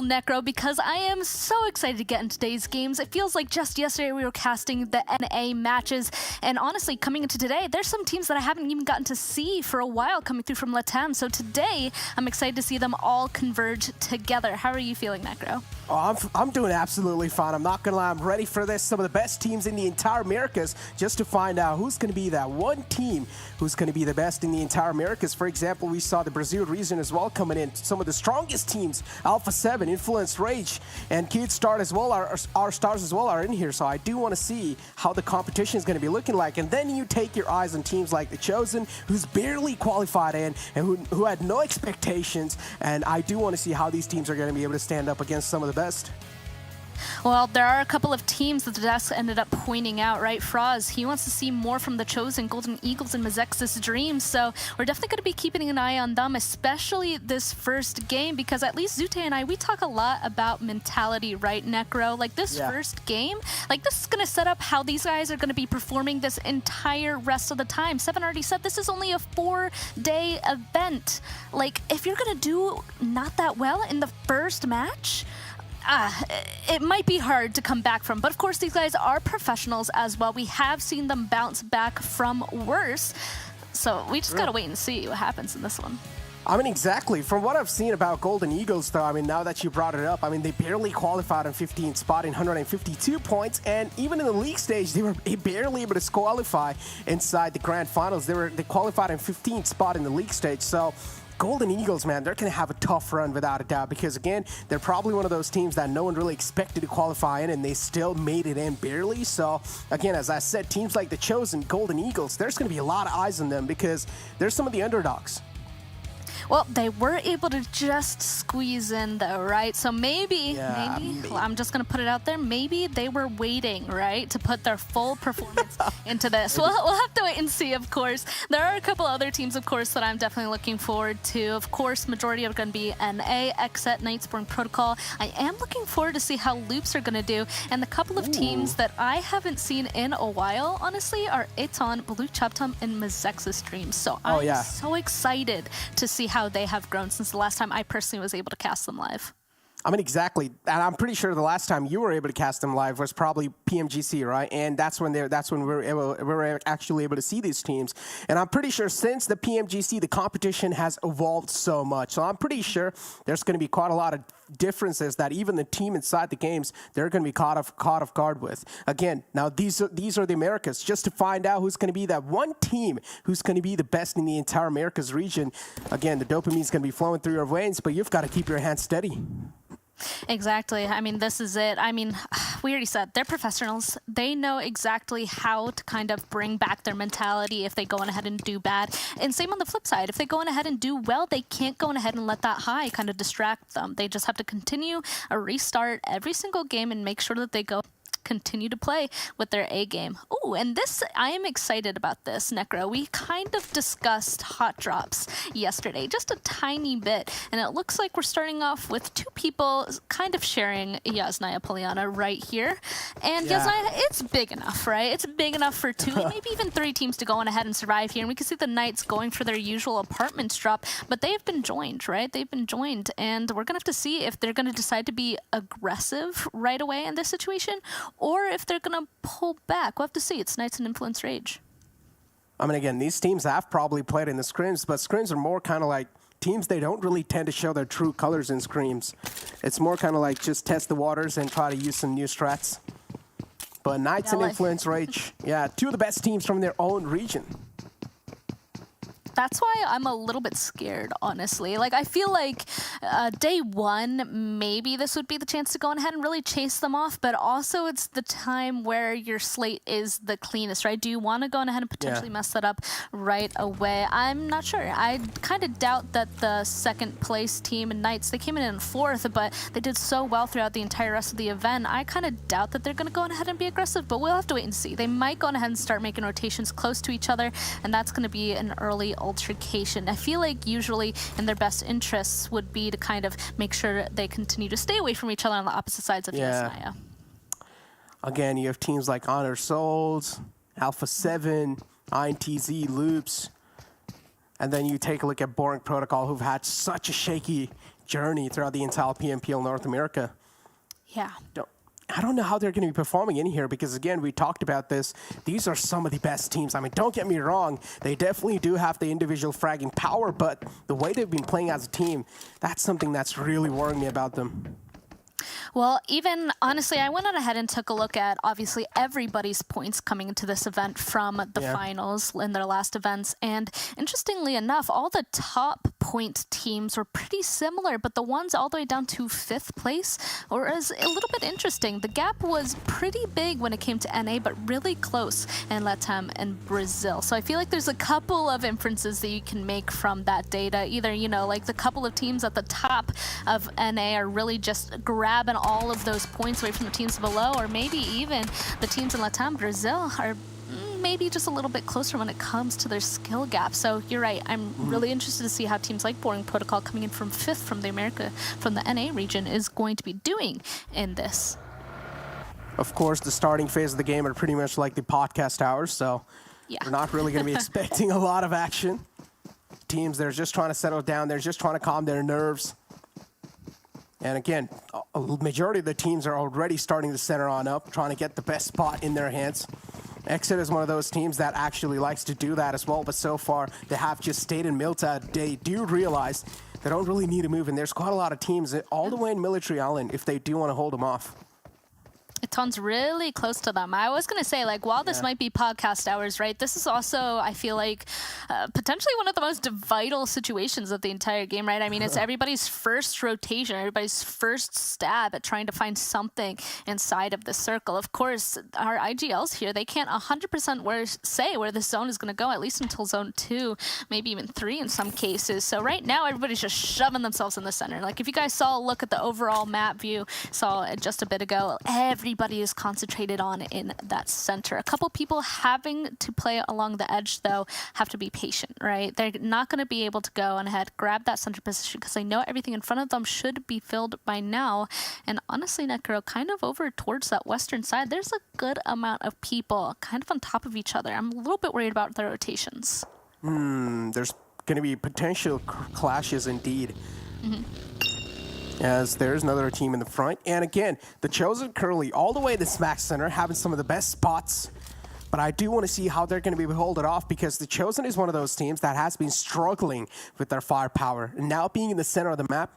Necro, because I am so excited to get into today's games. It feels like just yesterday we were casting the NA matches, and honestly, coming into today, there's some teams that I haven't even gotten to see for a while coming through from Latam. So today, I'm excited to see them all converge together. How are you feeling, Necro? Oh, I'm doing absolutely fine. I'm not gonna lie, I'm ready for this. Some of the best teams in the entire Americas, just to find out who's gonna be that one team who's gonna be the best in the entire Americas. For example, we saw the Brazil region as well coming in. Some of the strongest teams, Alpha 7, Influence Rage, and Cute Star as well, our stars as well are in here. So I do want to see how the competition is gonna be looking like. And then you take your eyes on teams like The Chosen, who's barely qualified in, and who had no expectations. And I do want to see how these teams are gonna be able to stand up against some of the best. Well, there are a couple of teams that the desk ended up pointing out, right? Froz, he wants to see more from The Chosen, Golden Eagles, and Mazex's Dreams. So we're definitely going to be keeping an eye on them, especially this first game, because at least Zute and I, we talk a lot about mentality, right, Necro? Like this first game, like this is going to set up how these guys are going to be performing this entire rest of the time. Seven already said this is only a 4-day event. Like if you're going to do not that well in the first match, it might be hard to come back from, but of course these guys are professionals as well. We have seen them bounce back from worse, so we just gotta wait and see what happens in this one. I mean, exactly. From what I've seen about Golden Eagles, though, I mean, now that you brought it up, I mean, they barely qualified on 15th spot in 152 points, and even in the league stage, they were barely able to qualify inside the grand finals. They qualified in 15th spot in the league stage, so Golden Eagles, man, they're going to have a tough run without a doubt, because again, they're probably one of those teams that no one really expected to qualify in, and they still made it in barely. So again, as I said, teams like The Chosen, Golden Eagles, there's going to be a lot of eyes on them because they're some of the underdogs. Well, they were able to just squeeze in though, right? So maybe, I'm just going to put it out there, maybe they were waiting, right, to put their full performance into this. We'll have to wait and see, of course. There are a couple other teams, of course, that I'm definitely looking forward to. Of course, majority are going to be NA, Exet, Nightsborn Protocol. I am looking forward to see how Loops are going to do. And the couple of teams that I haven't seen in a while, honestly, are Eton, Blue Chaptum, and Mazex's Dreams. So I'm so excited to see how they have grown since the last time I personally was able to cast them live. I mean, exactly. And I'm pretty sure the last time you were able to cast them live was probably PMGC, right? And that's when we were actually able to see these teams. And I'm pretty sure since the PMGC, the competition has evolved so much. So I'm pretty sure there's going to be quite a lot of differences that even the team inside the games, they're going to be caught off guard with. Again, now these are the Americas. Just to find out who's going to be that one team who's going to be the best in the entire Americas region. Again, the dopamine is going to be flowing through your veins, but you've got to keep your hands steady. Exactly. I mean, this is it. I mean, we already said they're professionals. They know exactly how to kind of bring back their mentality if they go on ahead and do bad. And same on the flip side. If they go on ahead and do well, they can't go on ahead and let that high kind of distract them. They just have to continue a restart every single game and make sure that they continue to play with their A game. Oh, and this, I am excited about this, Necro. We kind of discussed hot drops yesterday, just a tiny bit, and it looks like we're starting off with two people kind of sharing Yasnaya Poliana right here. And Yasnaya, it's big enough, right? It's big enough for two, maybe even three teams to go on ahead and survive here. And we can see the Knights going for their usual apartments drop, but they've been joined, right? They've been joined, and we're gonna have to see if they're gonna decide to be aggressive right away in this situation, or if they're going to pull back. We'll have to see. It's Knights and Influence Rage. I mean, again, these teams have probably played in the scrims, but scrims are more kind of like teams, they don't really tend to show their true colors in scrims. It's more kind of like just test the waters and try to use some new strats. But Knights and Influence Rage, two of the best teams from their own region. That's why I'm a little bit scared, honestly. Like, I feel like day one, maybe this would be the chance to go on ahead and really chase them off, but also it's the time where your slate is the cleanest, right? Do you want to go on ahead and potentially mess that up right away? I'm not sure. I kind of doubt that the second place team in Knights, they came in fourth, but they did so well throughout the entire rest of the event. I kind of doubt that they're going to go on ahead and be aggressive, but we'll have to wait and see. They might go on ahead and start making rotations close to each other, and that's going to be an early altercation. I feel like usually in their best interests would be to kind of make sure they continue to stay away from each other on the opposite sides of Yasnaya. Again, you have teams like Honor Souls, Alpha 7, INTZ, Loops, and then you take a look at Boring Protocol, who've had such a shaky journey throughout the entire PMPL North America. Yeah. I don't know how they're going to be performing in here because, again, we talked about this. These are some of the best teams. I mean, don't get me wrong. They definitely do have the individual fragging power, but the way they've been playing as a team, that's something that's really worrying me about them. Well, even honestly, I went on ahead and took a look at obviously everybody's points coming into this event from the finals in their last events. And interestingly enough, all the top point teams were pretty similar, but the ones all the way down to 5th place was a little bit interesting. The gap was pretty big when it came to NA, but really close in Latam and Brazil. So I feel like there's a couple of inferences that you can make from that data. Either, you know, like the couple of teams at the top of NA are really just grabbing all of those points away from the teams below, or maybe even the teams in Latam, Brazil are maybe just a little bit closer when it comes to their skill gap. So you're right. I'm really interested to see how teams like Boring Protocol, coming in from 5th from the NA region, is going to be doing in this. Of course, the starting phase of the game are pretty much like the podcast hours, so we're not really going to be expecting a lot of action. Teams, they're just trying to settle down. They're just trying to calm their nerves. And again, a majority of the teams are already starting to center on up, trying to get the best spot in their hands. Exit is one of those teams that actually likes to do that as well, but so far they have just stayed in Milta. They do realize they don't really need to move, and there's quite a lot of teams all the way in Military Island if they do want to hold them off. Iton's really close to them. I was going to say, like, while this might be podcast hours, right, this is also, I feel like, potentially one of the most vital situations of the entire game, right? I mean, it's everybody's first rotation, everybody's first stab at trying to find something inside of the circle. Of course, our IGLs here, they can't 100% say where the zone is going to go, at least until zone 2, maybe even 3 in some cases. So right now, everybody's just shoving themselves in the center. Like, if you guys saw a look at the overall map view, saw it just a bit ago, everybody is concentrated on in that center. A couple people having to play along the edge, though, have to be patient, right? They're not going to be able to go on ahead, grab that center position, because they know everything in front of them should be filled by now. And honestly, Necro, kind of over towards that western side, there's a good amount of people kind of on top of each other. I'm a little bit worried about the rotations. There's going to be potential clashes indeed. As there's another team in the front. And again, the Chosen currently all the way to the smack center, having some of the best spots. But I do want to see how they're going to be hold it off, because the Chosen is one of those teams that has been struggling with their firepower. And now being in the center of the map,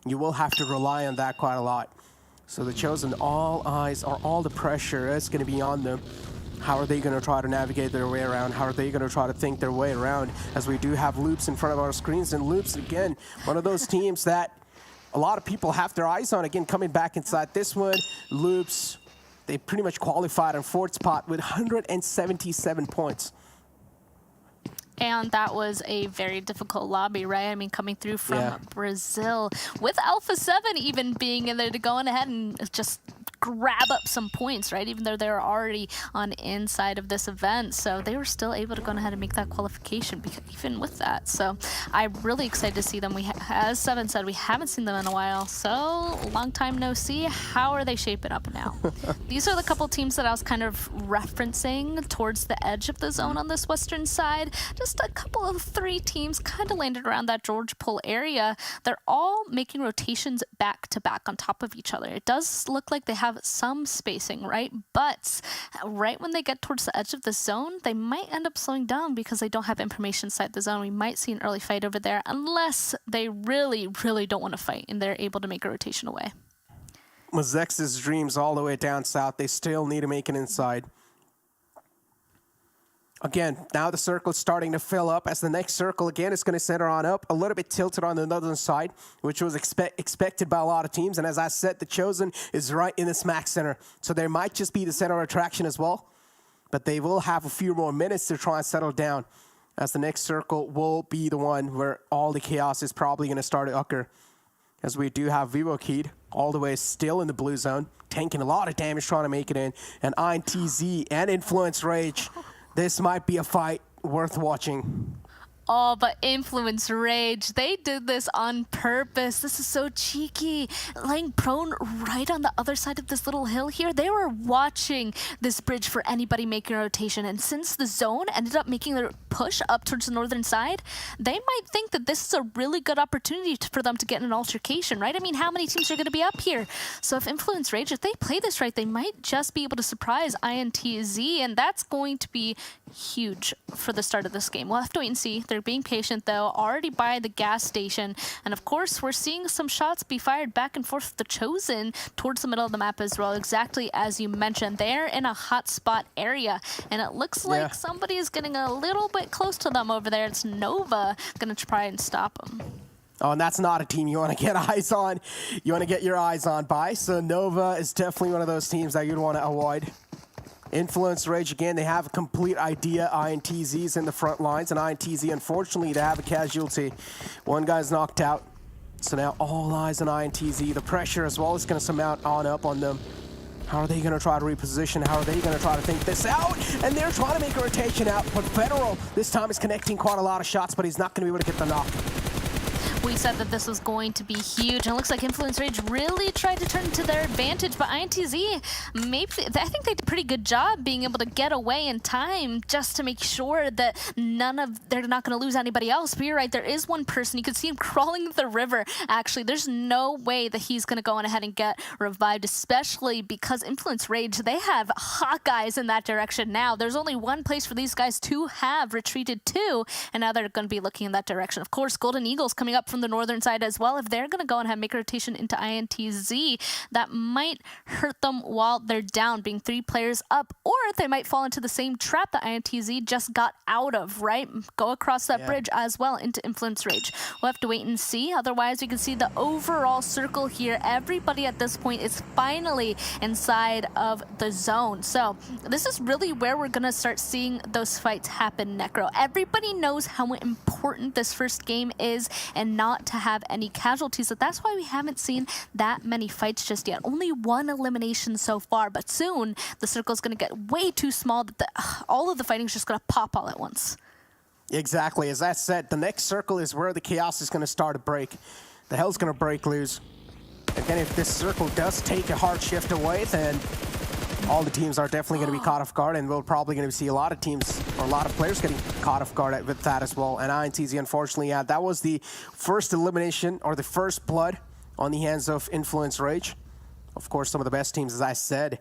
you will have to rely on that quite a lot. So the Chosen, all eyes or all the pressure is going to be on them. How are they going to try to navigate their way around? How are they going to try to think their way around? As we do have Loops in front of our screens. And Loops, again, one of those teams that a lot of people have their eyes on. Again, coming back inside this one, Loops, they pretty much qualified on 4th spot with 177 points. And that was a very difficult lobby, right? I mean, coming through from Brazil, with Alpha 7 even being in there to go on ahead and just grab up some points, right? Even though they were already on inside of this event. So they were still able to go ahead and make that qualification, even with that. So I'm really excited to see them. As Seven said, we haven't seen them in a while. So long time no see. How are they shaping up now? These are the couple teams that I was kind of referencing towards the edge of the zone on this western side. Just a couple of 3 teams kind of landed around that George Pool area. They're all making rotations back to back on top of each other. It does look like they have some spacing, right? But right when they get towards the edge of the zone, they might end up slowing down because they don't have information inside the zone. We might see an early fight over there unless they really, really don't want to fight and they're able to make a rotation away. Mazex's dreams all the way down south. They still need to make it inside. Again, now the circle is starting to fill up, as the next circle, again, is going to center on up, a little bit tilted on the northern side, which was expected by a lot of teams. And as I said, the Chosen is right in the smack center. So there might just be the center of attraction as well. But they will have a few more minutes to try and settle down, as the next circle will be the one where all the chaos is probably going to start to occur. As we do have Vivokid all the way still in the blue zone, tanking a lot of damage trying to make it in. And INTZ and Influence Rage. This might be a fight worth watching. Oh, but Influence Rage, they did this on purpose. This is so cheeky. Lying prone right on the other side of this little hill here. They were watching this bridge for anybody making a rotation. And since the zone ended up making their push up towards the northern side, they might think that this is a really good opportunity for them to get in an altercation, right? I mean, how many teams are going to be up here? So if Influence Rage, if they play this right, they might just be able to surprise INTZ. And that's going to be huge for the start of this game. We'll have to wait and see. They're being patient though, already by the gas station. And of course, we're seeing some shots be fired back and forth with the Chosen towards the middle of the map as well, exactly as you mentioned. They're in a hotspot area, and it looks like somebody is getting a little bit close to them over there. It's Nova going to try and stop them. Oh, and that's not a team you want to get eyes on. You want to get your eyes on by. So Nova is definitely one of those teams that you'd want to avoid. Influence Rage, again, they have a complete idea. INTZ's in the front lines, and INTZ, unfortunately, they have a casualty. One guy's knocked out. So now all eyes on INTZ. The pressure as well is going to surmount up on them. How are they going to try to reposition? How are they going to try to think this out? And they're trying to make a rotation out, but Federal this time is connecting quite a lot of shots, but he's not going to be able to get the knock. We said that this was going to be huge, and it looks like Influence Rage really tried to turn it to their advantage, but INTZ, maybe, I think they did a pretty good job being able to get away in time just to make sure that they're not going to lose anybody else. But you're right, there is one person, you can see him crawling the river, actually. There's no way that he's going to go on ahead and get revived, especially because Influence Rage, they have Hawkeyes in that direction now. There's only one place for these guys to have retreated to, and now they're going to be looking in that direction. Of course, Golden Eagles coming up from the northern side as well. If they're going to go and make a rotation into INTZ, that might hurt them while they're down, being 3 players up, or they might fall into the same trap that INTZ just got out of, right? Go across that bridge as well into Influence Rage. We'll have to wait and see. Otherwise, we can see the overall circle here. Everybody at this point is finally inside of the zone. So this is really where we're going to start seeing those fights happen, Necro. Everybody knows how important this first game is, and not to have any casualties. So that's why we haven't seen that many fights just yet. Only 1 elimination so far, but soon the circle is going to get way too small that all of the fighting is just going to pop all at once. Exactly. As I said, the next circle is where the chaos is going to start to break. The hell's going to break loose. Again, if this circle does take a hard shift away, then all the teams are definitely going to be caught off guard, and we're probably going to see a lot of teams or a lot of players getting caught off guard with that as well. And INTZ, unfortunately, that was the first elimination or the first blood on the hands of Influence Rage. Of course, some of the best teams, as I said,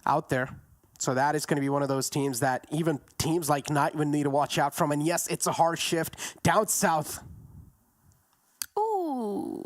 out there. So that is going to be one of those teams that even teams like Nightwind need to watch out from. And yes, it's a hard shift down south. Ooh.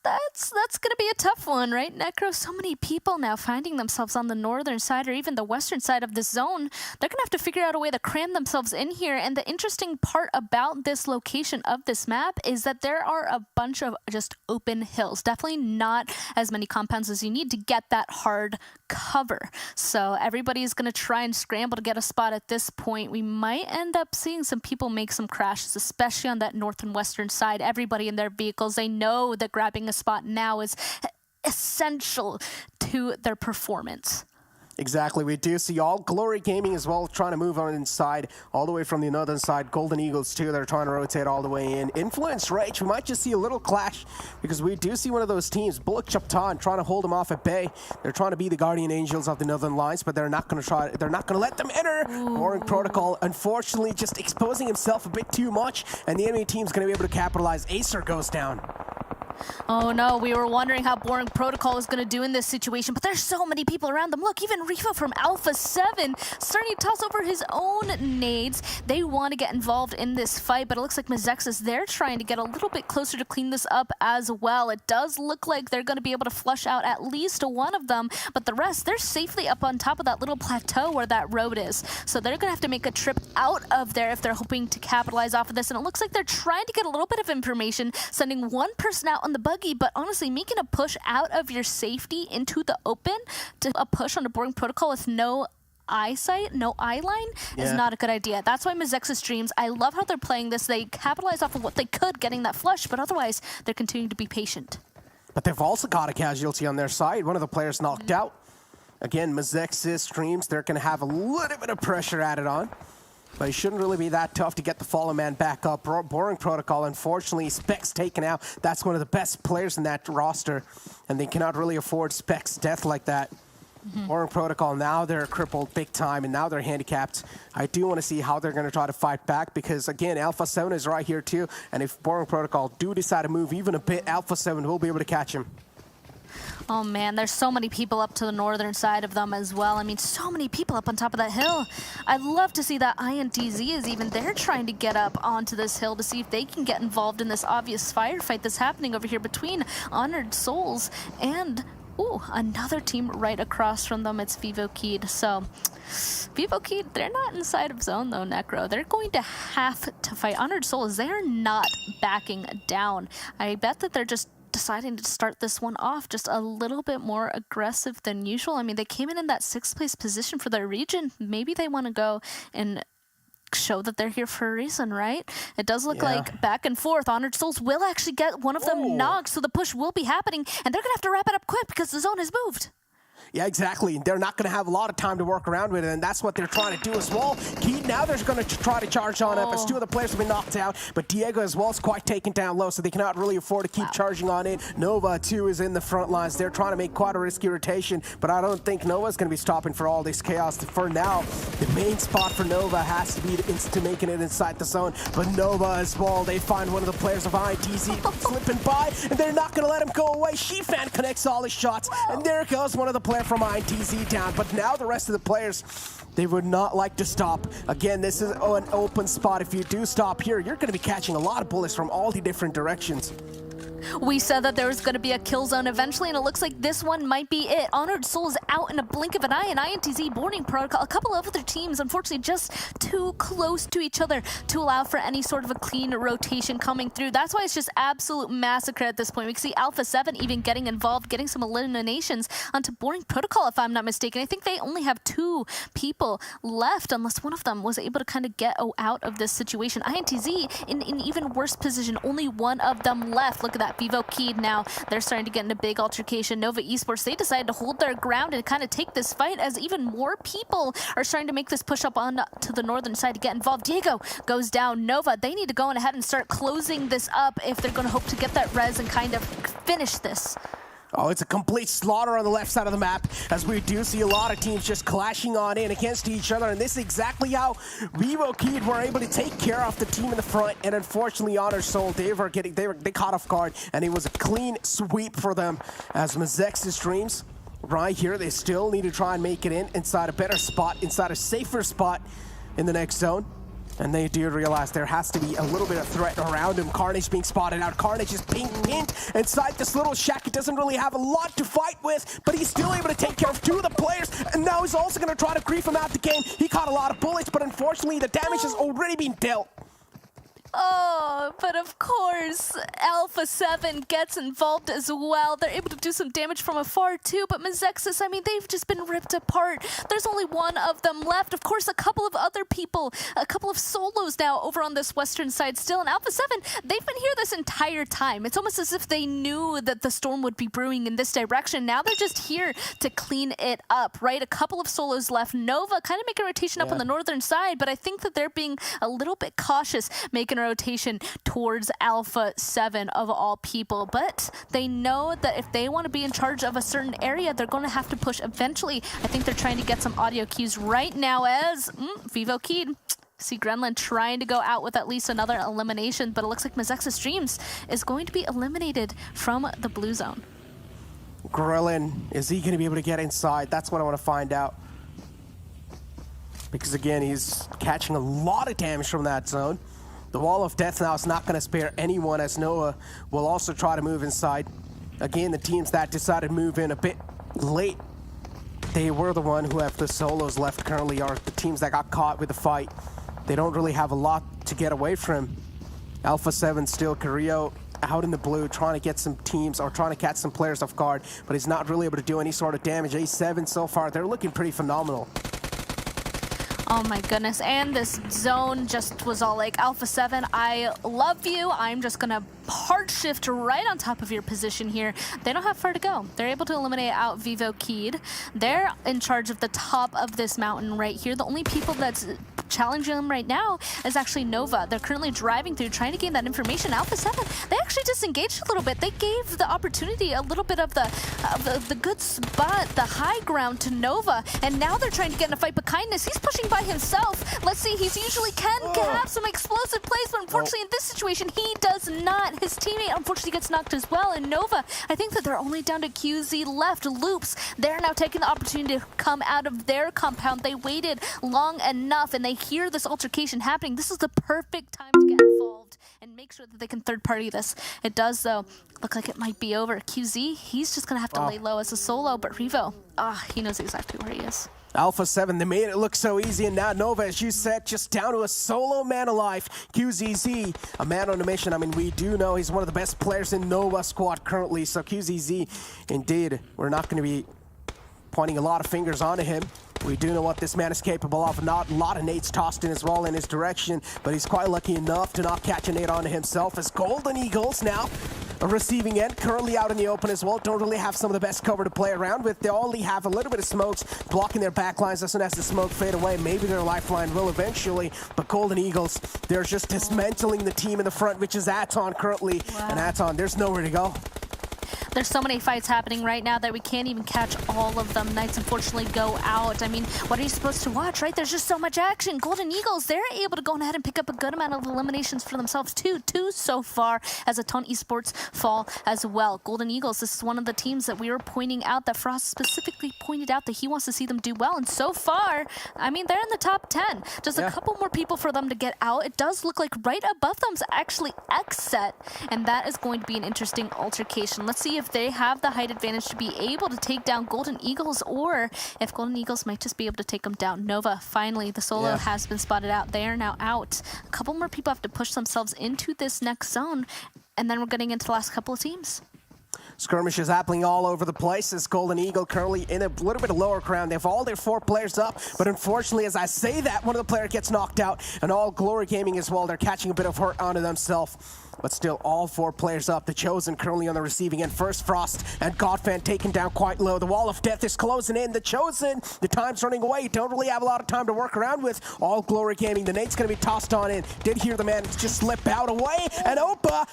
That's going to be a tough one, right, Necro? So many people now finding themselves on the northern side or even the western side of the zone. They're going to have to figure out a way to cram themselves in here. And the interesting part about this location of this map is that there are a bunch of just open hills. Definitely not as many compounds as you need to get that hard cover. So everybody's going to try and scramble to get a spot at this point. We might end up seeing some people make some crashes, especially on that north and western side. Everybody in their vehicles, they know that grabbing a spot now is essential to their performance. Exactly. We do see all Glory Gaming as well trying to move on inside, all the way from the northern side. Golden Eagles too, they're trying to rotate all the way in. Influence Rage, we might just see a little clash because we do see one of those teams, Bullock Chaptan, trying to hold them off at bay. They're trying to be the guardian angels of the northern lines, but they're not going to let them enter. Boring Protocol, unfortunately, just exposing himself a bit too much, and the enemy team's going to be able to capitalize. Acer goes down. Oh no, we were wondering how Boring Protocol was going to do in this situation, but there's so many people around them. Look, even Rifa from Alpha 7 starting to toss over his own nades. They want to get involved in this fight, but it looks like Mazexis, they're trying to get a little bit closer to clean this up as well. It does look like they're going to be able to flush out at least one of them, but the rest, they're safely up on top of that little plateau where that road is. So they're going to have to make a trip out of there if they're hoping to capitalize off of this, and it looks like they're trying to get a little bit of information, sending one person out on the buggy, but honestly, making a push out of your safety into the open to a push on a Boring Protocol with no eyesight, no eye line is not a good idea. That's why Mazexis Dreams, I love how they're playing this. They capitalize off of what they could, getting that flush, but otherwise, they're continuing to be patient. But they've also got a casualty on their side. One of the players knocked out. Again, Mazexis Dreams, they're going to have a little bit of pressure added on. But it shouldn't really be that tough to get the fallen man back up. Boring Protocol, unfortunately, Specs taken out. That's one of the best players in that roster, and they cannot really afford Specs' death like that. Boring Protocol, now they're crippled big time, and now they're handicapped. I do want to see how they're going to try to fight back, because, again, Alpha 7 is right here, too. And if Boring Protocol do decide to move even a bit, Alpha 7 will be able to catch him. Oh man, there's so many people up to the northern side of them as well. I mean, so many people up on top of that hill. I'd love to see that INTZ is even there trying to get up onto this hill to see if they can get involved in this obvious firefight that's happening over here between Honored Souls and, ooh, another team right across from them. It's Vivo Keyed. So, Vivo Keyed, they're not inside of zone though, Necro. They're going to have to fight. Honored Souls, they're not backing down. I bet that they're just deciding to start this one off just a little bit more aggressive than usual. I mean, they came in that 6th place position for their region. Maybe they want to go and show that they're here for a reason, right? It does look like back and forth. Honored Souls will actually get one of them knocked, so the push will be happening, and they're going to have to wrap it up quick because the zone has moved. Yeah, exactly. They're not going to have a lot of time to work around with it, and that's what they're trying to do as well. Key, now they're going to try to charge on it, but 2 of the players have been knocked out. But Diego as well is quite taken down low, so they cannot really afford to keep charging on it. Nova, too, is in the front lines. They're trying to make quite a risky rotation, but I don't think Nova's going to be stopping for all this chaos. For now, the main spot for Nova has to be to making it inside the zone. But Nova as well, they find one of the players of INTZ slipping by, and they're not going to let him go away. Shifan connects all his shots, and there goes one of the players from INTZ down. But now the rest of the players, they would not like to stop. Again, this is an open spot. If you do stop here, you're going to be catching a lot of bullets from all the different directions. We said that there was going to be a kill zone eventually, and it looks like this one might be it. Honored Soul is out in a blink of an eye, and INTZ Boarding Protocol, a couple of other teams, unfortunately, just too close to each other to allow for any sort of a clean rotation coming through. That's why it's just absolute massacre at this point. We can see Alpha 7 even getting involved, getting some eliminations onto Boarding Protocol, if I'm not mistaken. I think they only have 2 people left, unless one of them was able to kind of get out of this situation. INTZ in an even worse position, only one of them left. Look at that. Vivo Keyed now, they're starting to get in a big altercation. Nova Esports, they decided to hold their ground and kind of take this fight as even more people are starting to make this push up on to the northern side to get involved. Diego goes down. Nova, they need to go on ahead and start closing this up if they're going to hope to get that res and kind of finish this. Oh, it's a complete slaughter on the left side of the map, as we do see a lot of teams just clashing on in against each other, and this is exactly how Vivo Keyed were able to take care of the team in the front, and unfortunately Honor Soul, they caught off guard, and it was a clean sweep for them. As Mazex's dreams, right here, they still need to try and make it inside a better spot, inside a safer spot in the next zone. And they do realize there has to be a little bit of threat around him. Carnage being spotted out. Carnage is being pinned inside this little shack. He doesn't really have a lot to fight with, but he's still able to take care of 2 of the players. And now he's also going to try to grief him out the game. He caught a lot of bullets, but unfortunately the damage has already been dealt. Oh, but of course, Alpha 7 gets involved as well. They're able to do some damage from afar too, but Mazexis, I mean, they've just been ripped apart. There's only one of them left. Of course, a couple of other people, a couple of solos now over on this western side still. And Alpha 7, they've been here this entire time. It's almost as if they knew that the storm would be brewing in this direction. Now they're just here to clean it up, right? A couple of solos left. Nova kind of making a rotation up on the northern side, but I think that they're being a little bit cautious, making a rotation towards Alpha 7 of all people. But they know that if they want to be in charge of a certain area, they're going to have to push eventually. I think they're trying to get some audio cues right now as Vivo Keyed. See Grenlin trying to go out with at least another elimination, but it looks like Mazex's Dreams is going to be eliminated from the blue zone. Grenlin, is he going to be able to get inside? That's what I want to find out. Because again, he's catching a lot of damage from that zone. The Wall of Death now is not going to spare anyone, as Noah will also try to move inside. Again, the teams that decided to move in a bit late, they were the one who have the solos left currently, are the teams that got caught with the fight. They don't really have a lot to get away from. Alpha 7 still, Carrillo out in the blue, trying to get some teams or trying to catch some players off guard, but he's not really able to do any sort of damage. A7 so far, they're looking pretty phenomenal. Oh my goodness, and this zone just was all like, Alpha 7, I love you. I'm just gonna hard shift right on top of your position here. They don't have far to go. They're able to eliminate out Vivo Keyed. They're in charge of the top of this mountain right here. The only people that's challenging them right now is actually Nova. They're currently driving through, trying to gain that information. Alpha 7, they actually disengaged a little bit. They gave the opportunity, a little bit of the good spot, the high ground to Nova, and now they're trying to get in a fight. But Kindness, he's pushing by himself. Let's see, he's usually can have some explosive plays, but unfortunately in this situation, he does not. His teammate unfortunately gets knocked as well, and Nova, I think that they're only down to QZ left. Loops, they're now taking the opportunity to come out of their compound. They waited long enough, and they hear this altercation happening. This is the perfect time to get involved and make sure that they can third-party this. It does, though, look like it might be over. QZ, he's just going to have to lay low as a solo, but Revo, he knows exactly where he is. Alpha 7, they made it look so easy, and now Nova, as you said, just down to a solo man alive. QZZ, a man on a mission. I mean, we do know he's one of the best players in Nova squad currently, so QZZ, indeed, we're not going to be pointing a lot of fingers onto him. We do know what this man is capable of. Not a lot of nades tossed in as well in his direction, but he's quite lucky enough to not catch a nade onto himself. As Golden Eagles now, a receiving end, currently out in the open as well. Don't really have some of the best cover to play around with. They only have a little bit of smokes blocking their backlines. As soon as the smoke fade away, maybe their lifeline will eventually. But Golden Eagles, they're just dismantling the team in the front, which is Aton currently. Wow. And Aton, there's nowhere to go. There's so many fights happening right now that we can't even catch all of them. Knights unfortunately go out. I mean, what are you supposed to watch, right? There's just so much action. Golden Eagles, they're able to go ahead and pick up a good amount of eliminations for themselves too. Two so far as Aton Esports fall as well. Golden Eagles, this is one of the teams that we were pointing out, that Frost specifically pointed out that he wants to see them do well. And so far, I mean, they're in the top 10. Just a couple more people for them to get out. It does look like right above them is actually Xset, and that is going to be an interesting altercation. Let's see if they have the height advantage to be able to take down Golden Eagles, or if Golden Eagles might just be able to take them down. Nova, finally, the solo has been spotted out. They are now out. A couple more people have to push themselves into this next zone, and then we're getting into the last couple of teams. Skirmishes happening all over the place as Golden Eagle currently in a little bit of lower ground. They have all their 4 players up, but unfortunately, as I say that, one of the players gets knocked out, and all Glory Gaming as well. They're catching a bit of hurt onto themselves. But still, all 4 players up. The Chosen currently on the receiving end. First Frost and Godfan taken down quite low. The Wall of Death is closing in. The Chosen, the time's running away. You don't really have a lot of time to work around with. All Glory Gaming. The nade's going to be tossed on in. Did hear the man just slip out away. And Opa,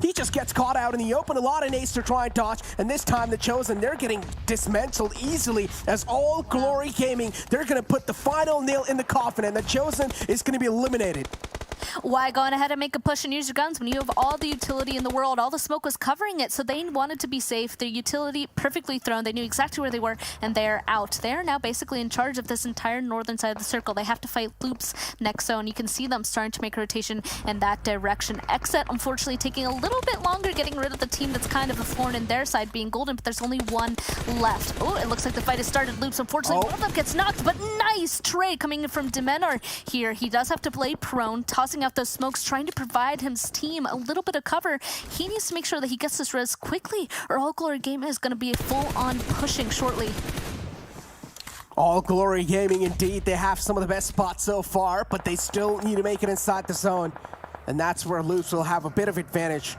he just gets caught out in the open. A lot of nades to try and dodge. And this time, the Chosen, they're getting dismantled easily as all Glory Gaming, they're going to put the final nail in the coffin. And the Chosen is going to be eliminated. Why go on ahead and make a push and use your guns when you have all the utility in the world? All the smoke was covering it, so they wanted to be safe. Their utility perfectly thrown. They knew exactly where they were, and they're out. They are now basically in charge of this entire northern side of the circle. They have to fight Loops next zone. You can see them starting to make a rotation in that direction. Xset, unfortunately, taking a little bit longer getting rid of the team that's kind of a thorn in their side, being Golden, but there's only one left. Oh, it looks like the fight has started. Loops, unfortunately, one of them gets knocked, but nice trade coming in from Demenor here. He does have to play prone, tossing out those smokes, trying to provide his team a little bit of cover. He needs to make sure that he gets this res quickly, or All Glory Gaming is going to be full-on pushing shortly. All Glory Gaming, indeed. They have some of the best spots so far, but they still need to make it inside the zone. And that's where Loops will have a bit of advantage.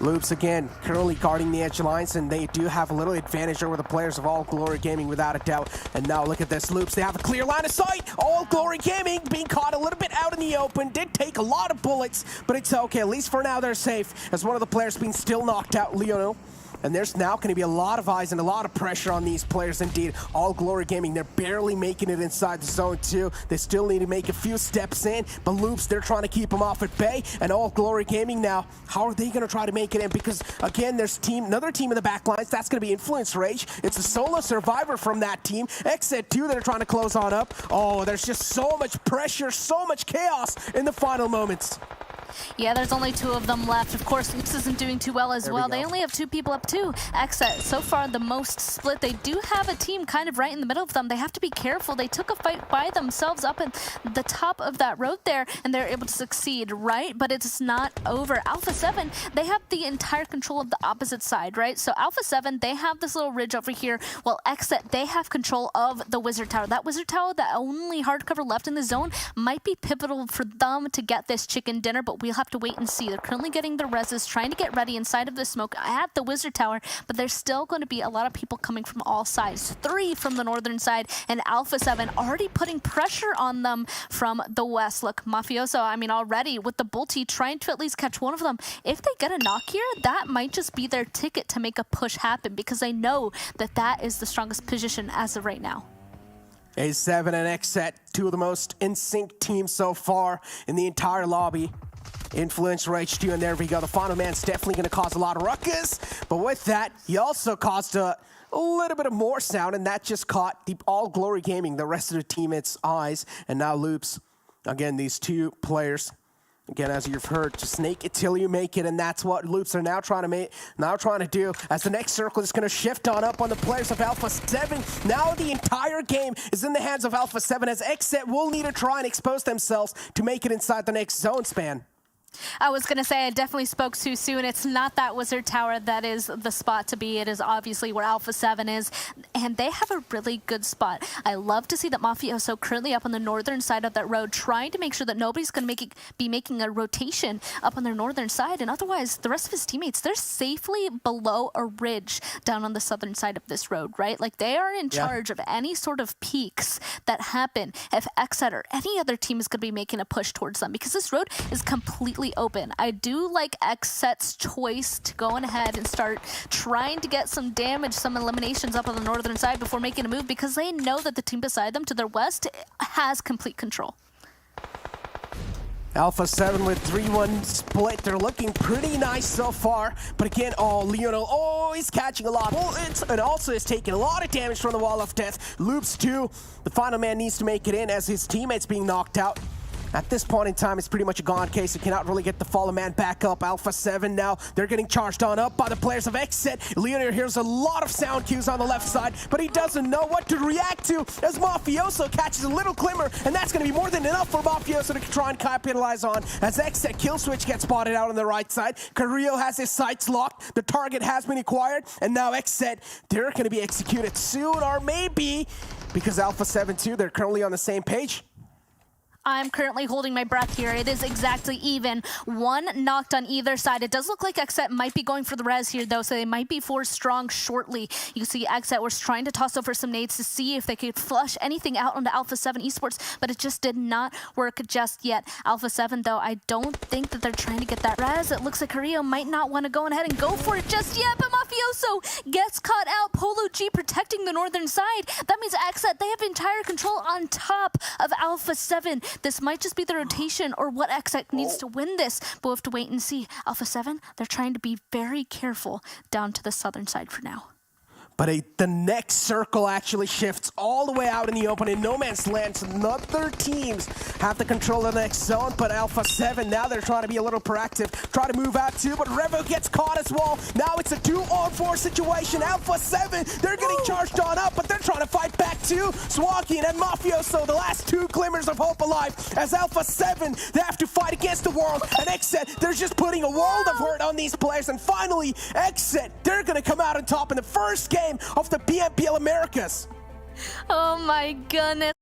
Loops, again, currently guarding the edge lines, and they do have a little advantage over the players of All Glory Gaming, without a doubt. And now look at this, Loops, they have a clear line of sight. All Glory Gaming being caught a little bit out in the open, did take a lot of bullets, but it's okay. At least for now, they're safe, as one of the players being still knocked out, Leono. And there's now going to be a lot of eyes and a lot of pressure on these players indeed. All Glory Gaming, they're barely making it inside the zone too. They still need to make a few steps in, but Loops, they're trying to keep them off at bay. And All Glory Gaming now, how are they going to try to make it in? Because again, there's another team in the back lines. That's going to be Influence Rage. It's a solo survivor from that team. Xset 2 that are trying to close on up. Oh, there's just so much pressure, so much chaos in the final moments. Yeah, there's only 2 of them left. Of course, Loops isn't doing too well as well. They only have 2 people up too. Xset, so far the most split. They do have a team kind of right in the middle of them. They have to be careful. They took a fight by themselves up at the top of that road there, and they're able to succeed, right? But it's not over. Alpha 7, they have the entire control of the opposite side, right? So Alpha 7, they have this little ridge over here, while Xset, they have control of the Wizard Tower. That Wizard Tower, the only hardcover left in the zone, might be pivotal for them to get this chicken dinner, but we'll have to wait and see. They're currently getting their reses, trying to get ready inside of the smoke at the Wizard Tower, but there's still going to be a lot of people coming from all sides. 3 from the northern side, and Alpha 7 already putting pressure on them from the west. Look, Mafioso, I mean, already with the Bolty trying to at least catch one of them. If they get a knock here, that might just be their ticket to make a push happen, because they know that that is the strongest position as of right now. A7 and XSET, two of the most in sync teams so far in the entire lobby. Influential HQ, and there we go. The final man's definitely going to cause a lot of ruckus, but with that, he also caused a little bit of more sound, and that just caught the All Glory Gaming, the rest of the teammates' eyes, and now Loops. Again, these two players, again, as you've heard, just snake it till you make it, and that's what Loops are now trying to do, as the next circle is going to shift on up on the players of Alpha 7. Now the entire game is in the hands of Alpha 7, as XSET will need to try and expose themselves to make it inside the next zone span. I was going to say I definitely spoke too soon. It's not that Wizard Tower that is the spot to be. It is obviously where Alpha 7 is, and they have a really good spot. I love to see that Mafioso currently up on the northern side of that road, trying to make sure that nobody's going to be making a rotation up on their northern side, and otherwise the rest of his teammates, they're safely below a ridge down on the southern side of this road, right? Like, they are in charge of any sort of peaks that happen if XSET or any other team is going to be making a push towards them, because this road is completely open. I do like XSET's choice to go on ahead and start trying to get some damage, some eliminations up on the northern side before making a move, because they know that the team beside them to their west has complete control. Alpha 7 with 3-1 split. They're looking pretty nice so far. But again, Leonel, he's catching a lot of bullets and also is taking a lot of damage from the Wall of Death. Loops too. The final man needs to make it in as his teammate's being knocked out. At this point in time, it's pretty much a gone case. You cannot really get the fallen man back up. Alpha 7 now, they're getting charged on up by the players of XSET. Leonard hears a lot of sound cues on the left side, but he doesn't know what to react to as Mafioso catches a little glimmer, and that's going to be more than enough for Mafioso to try and capitalize on as XSET kill switch gets spotted out on the right side. Carrillo has his sights locked. The target has been acquired, and now XSET, they're going to be executed soon, or maybe because Alpha 7 too, they're currently on the same page. I'm currently holding my breath here. It is exactly even. One knocked on either side. It does look like XSET might be going for the res here, though, so they might be forced strong shortly. You see XSET was trying to toss over some nades to see if they could flush anything out onto Alpha 7 Esports, but it just did not work just yet. Alpha 7, though, I don't think that they're trying to get that res. It looks like Carrillo might not want to go ahead and go for it just yet, but Mafioso gets caught out. Polo G protecting the northern side. That means XSET, they have entire control on top of Alpha 7. This might just be the rotation or what XSET needs to win this, but we'll have to wait and see. Alpha 7, they're trying to be very careful down to the southern side for now. But the next circle actually shifts all the way out in the open in no man's land. So other teams have the control of the next zone, but Alpha 7, now they're trying to be a little proactive, try to move out too, but Revo gets caught as well. Now it's a 2-on-4 situation. Alpha 7, they're getting charged on up, but they're trying to fight back too. Swaggin and Mafioso, the last two glimmers of hope alive, as Alpha 7, they have to fight against the world, and XSET, they're just putting a world of hurt on these players, and finally, XSET, they're gonna come out on top in the first game of the PMPL Americas. Oh my goodness.